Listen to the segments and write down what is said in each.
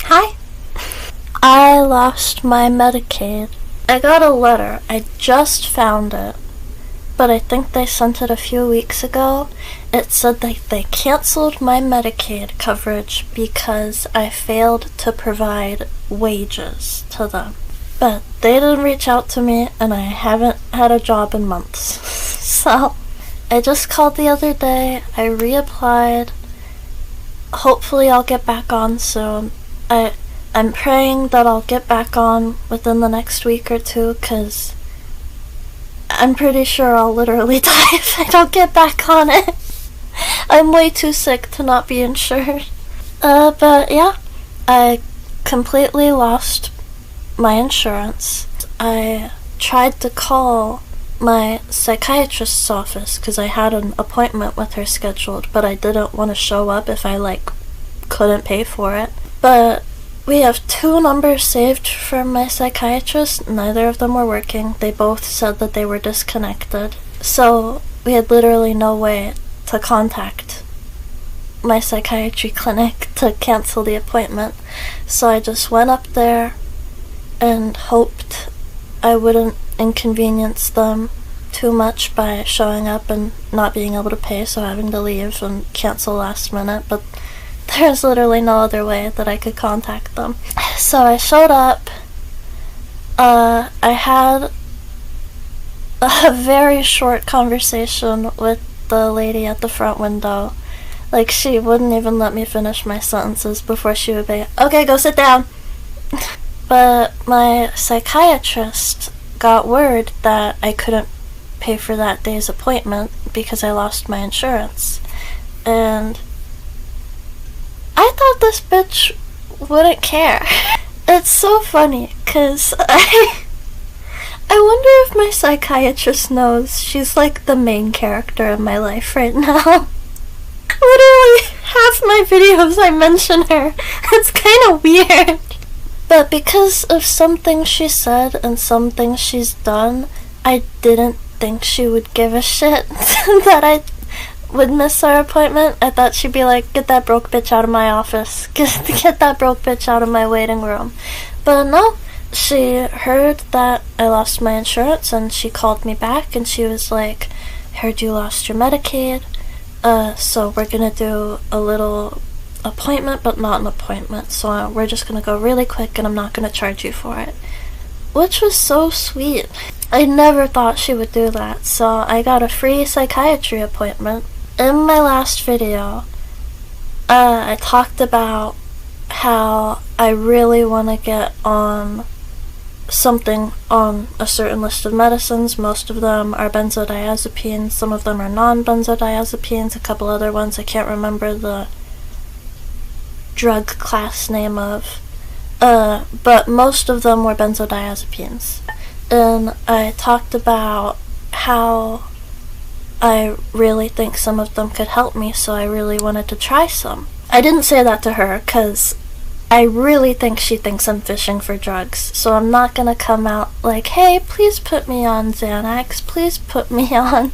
Hi. I lost my Medicaid. I got a letter. I just found it, but I think they sent it a few weeks ago. It said that they canceled my Medicaid coverage because I failed to provide wages to them. But they didn't reach out to me, and I haven't had a job in months. So, I just called the other day. I reapplied. Hopefully I'll get back on soon. I'm praying that I'll get back on within the next week or two, because I'm pretty sure I'll literally die if I don't get back on it. I'm way too sick to not be insured. But yeah, I completely lost my insurance. I tried to call my psychiatrist's office because I had an appointment with her scheduled, but I didn't want to show up if I couldn't pay for it. But we have 2 numbers saved from my psychiatrist. Neither of them were working. They both said that they were disconnected. So we had literally no way to contact my psychiatry clinic to cancel the appointment. So I just went up there and hoped I wouldn't inconvenience them too much by showing up and not being able to pay, so having to leave and cancel last minute. But there's literally no other way that I could contact them. So I showed up. I had a very short conversation with the lady at the front window. She wouldn't even let me finish my sentences before she would be, "Okay, go sit down." But my psychiatrist got word that I couldn't pay for that day's appointment because I lost my insurance. And I thought this bitch wouldn't care. It's so funny, because I wonder if my psychiatrist knows she's the main character in my life right now. Literally, half my videos I mention her. It's kind of weird. But because of some things she said and some things she's done, I didn't think she would give a shit that I would miss our appointment. I thought she'd be like, "Get that broke bitch out of my office. Get that broke bitch out of my waiting room." But no, she heard that I lost my insurance and she called me back and she was like, "Heard you lost your Medicaid, so we're gonna do a little appointment, but not an appointment. So we're just gonna go really quick and I'm not gonna charge you for it." Which was so sweet. I never thought she would do that, so I got a free psychiatry appointment. In my last video, I talked about how I really want to get on something on a certain list of medicines. Most of them are benzodiazepines, some of them are non-benzodiazepines, a couple other ones I can't remember the drug class name of. But most of them were benzodiazepines. And I talked about how I really think some of them could help me, so I really wanted to try some. I didn't say that to her because I really think she thinks I'm fishing for drugs, so I'm not gonna come out like, "Hey, please put me on Xanax, please put me on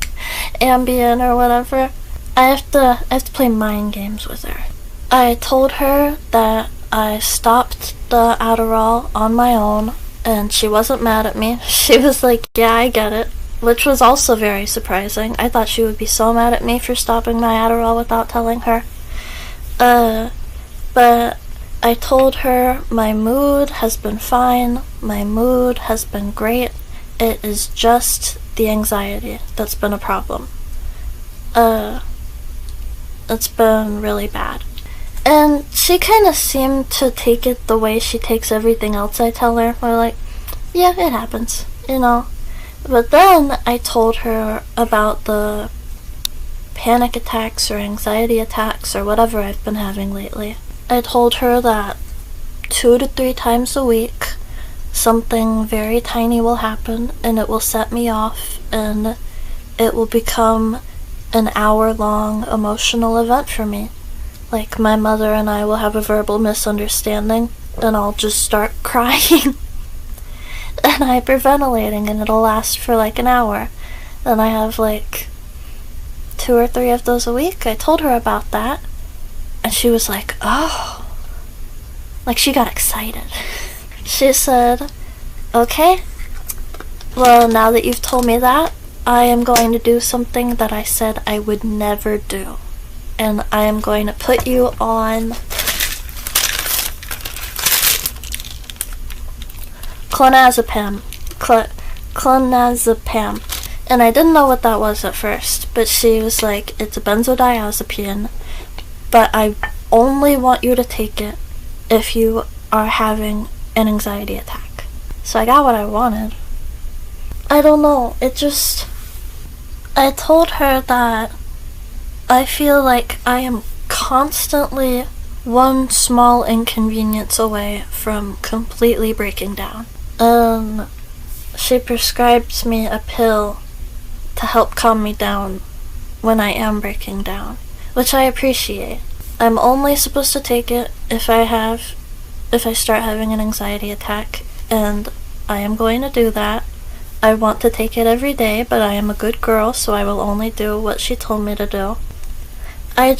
Ambien," or whatever. I have to play mind games with her. I told her that I stopped the Adderall on my own, and she wasn't mad at me. She was like, "Yeah, I get it," which was also very surprising. I thought she would be so mad at me for stopping my Adderall without telling her. But I told her my mood has been fine, my mood has been great, it is just the anxiety that's been a problem. It's been really bad. And she kind of seemed to take it the way she takes everything else I tell her. We're like, "Yeah, it happens, you know." But then I told her about the panic attacks or anxiety attacks or whatever I've been having lately. I told her that 2 to 3 times a week something very tiny will happen and it will set me off and it will become an hour-long emotional event for me. My mother and I will have a verbal misunderstanding and I'll just start crying and hyperventilating and it'll last for an hour. And I have 2 or 3 of those a week. I told her about that and she was like, "Oh, Like, she got excited. She said, okay, well, now that you've told me that, I am going to do something that I said I would never do. And I am going to put you on clonazepam. Clonazepam. And I didn't know what that was at first, but she was like, it's a benzodiazepine, but I only want you to take it if you are having an anxiety attack. So I got what I wanted. I don't know, I told her that I feel like I am constantly one small inconvenience away from completely breaking down. She prescribed me a pill to help calm me down when I am breaking down, which I appreciate. I'm only supposed to take it if I start having an anxiety attack, and I am going to do that. I want to take it every day, but I am a good girl, so I will only do what she told me to do. I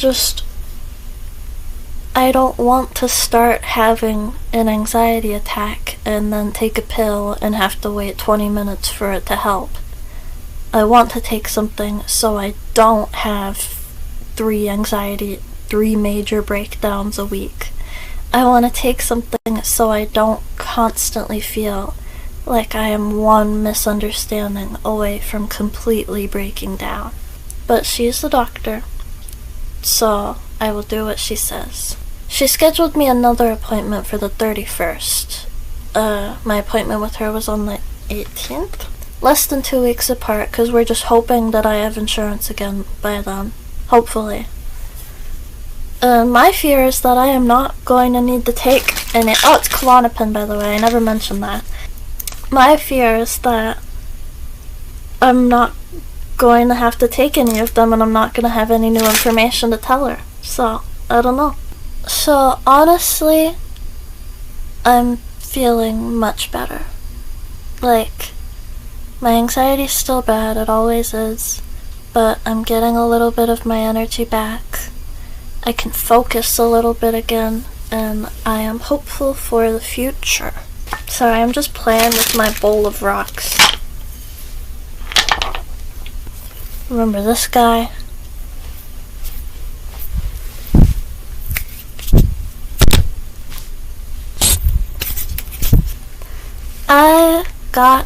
don't want to start having an anxiety attack and then take a pill and have to wait 20 minutes for it to help. I want to take something so I don't have 3 major breakdowns a week. I want to take something so I don't constantly feel like I am one misunderstanding away from completely breaking down. But she's the doctor, so I will do what she says. She scheduled me another appointment for the 31st. My appointment with her was on the 18th? Less than 2 weeks apart, because we're just hoping that I have insurance again by then. Hopefully. My fear is that I am not going to need to take any— oh, it's Klonopin, by the way, I never mentioned that. My fear is that I'm not going to have to take any of them, and I'm not going to have any new information to tell her. So, I don't know. So, honestly, I'm feeling much better. Like, my anxiety's still bad, it always is, but I'm getting a little bit of my energy back. I can focus a little bit again, and I am hopeful for the future. Sorry, I'm just playing with my bowl of rocks. Remember this guy? I got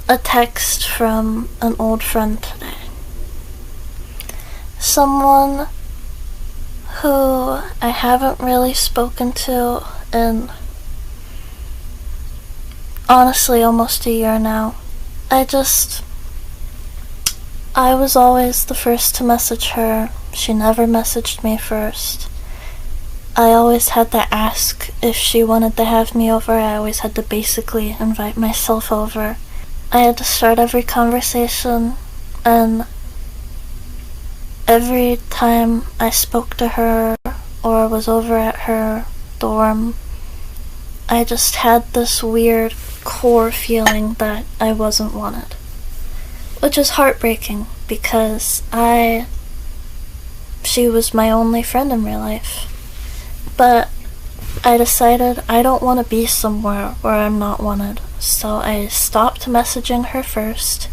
a text from an old friend today. Someone who I haven't really spoken to in honestly almost a year now. I was always the first to message her. She never messaged me first. I always had to ask if she wanted to have me over. I always had to basically invite myself over. I had to start every conversation, and every time I spoke to her or was over at her dorm, I just had this weird core feeling that I wasn't wanted. Which is heartbreaking, because she was my only friend in real life. But I decided I don't want to be somewhere where I'm not wanted. So I stopped messaging her first,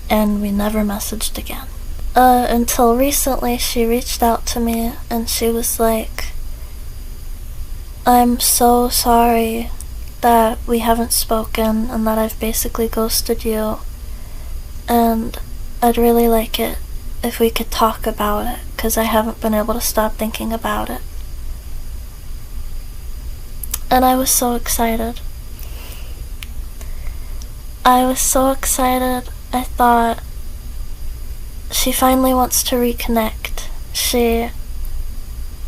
and we never messaged again. Until recently, she reached out to me, and she was like, I'm so sorry that we haven't spoken and that I've basically ghosted you, and I'd really like it if we could talk about it, because I haven't been able to stop thinking about it. And I was so excited. I thought, she finally wants to reconnect. She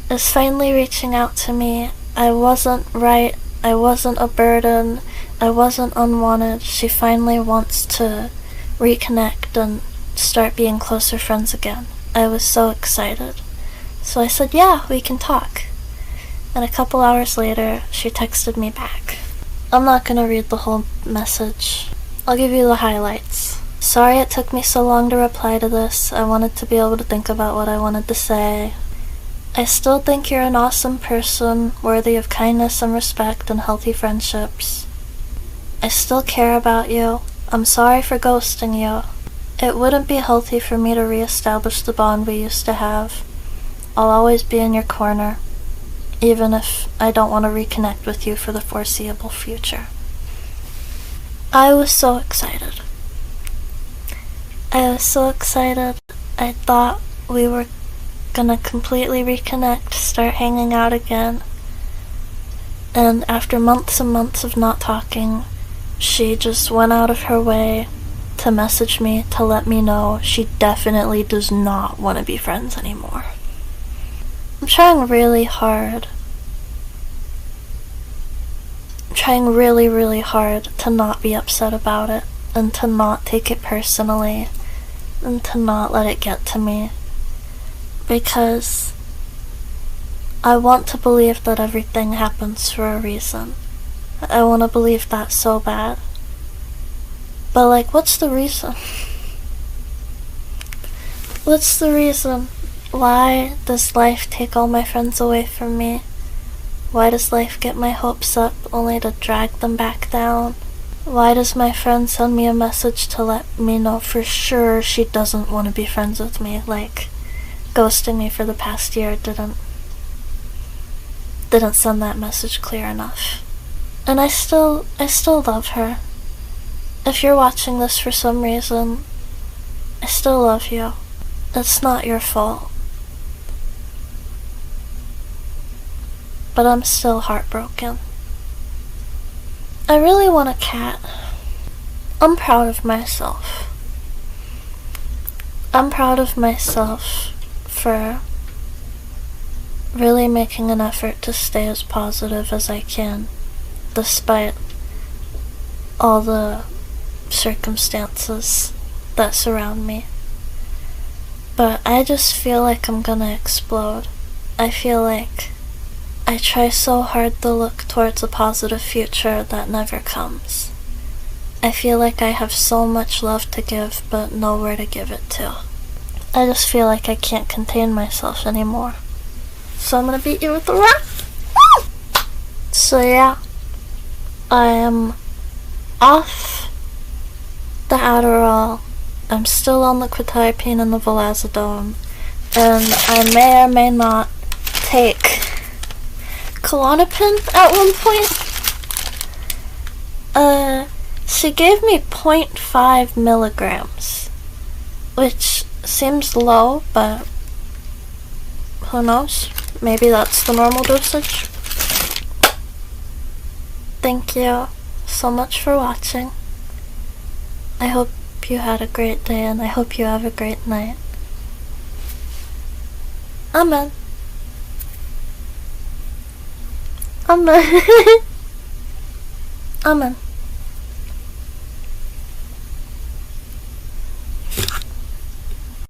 is finally reaching out to me. I wasn't right. I wasn't a burden. I wasn't unwanted. She finally wants to reconnect and start being closer friends again. I was so excited. So I said, yeah, we can talk. And a couple hours later, she texted me back. I'm not gonna read the whole message. I'll give you the highlights. Sorry it took me so long to reply to this. I wanted to be able to think about what I wanted to say. I still think you're an awesome person, worthy of kindness and respect and healthy friendships. I still care about you. I'm sorry for ghosting you. It wouldn't be healthy for me to reestablish the bond we used to have. I'll always be in your corner, even if I don't want to reconnect with you for the foreseeable future. I was so excited. I thought we were gonna completely reconnect, start hanging out again. And after months and months of not talking, she just went out of her way to message me to let me know she definitely does not want to be friends anymore. I'm trying really hard. I'm trying really, really hard to not be upset about it and to not take it personally and to not let it get to me. Because I want to believe that everything happens for a reason. I want to believe that so bad. But like, what's the reason? What's the reason? Why does life take all my friends away from me? Why does life get my hopes up only to drag them back down? Why does my friend send me a message to let me know for sure she doesn't want to be friends with me? Like, ghosting me for the past year didn't send that message clear enough. And I still love her. If you're watching this for some reason, I still love you. It's not your fault. But I'm still heartbroken. I really want a cat. I'm proud of myself. I'm proud of myself for really making an effort to stay as positive as I can, despite all the circumstances that surround me. But I just feel like I'm gonna explode. I feel like I try so hard to look towards a positive future that never comes. I feel like I have so much love to give, but nowhere to give it to. I just feel like I can't contain myself anymore. So I'm gonna beat you with the rock. So yeah, I am off the Adderall. I'm still on the quetiapine and the vilazodone, and I may or may not take Klonopin at one point. She gave me 0.5 milligrams, which seems low, but who knows? Maybe that's the normal dosage. Thank you so much for watching. I hope you had a great day, and I hope you have a great night. Amen. Amen. Amen.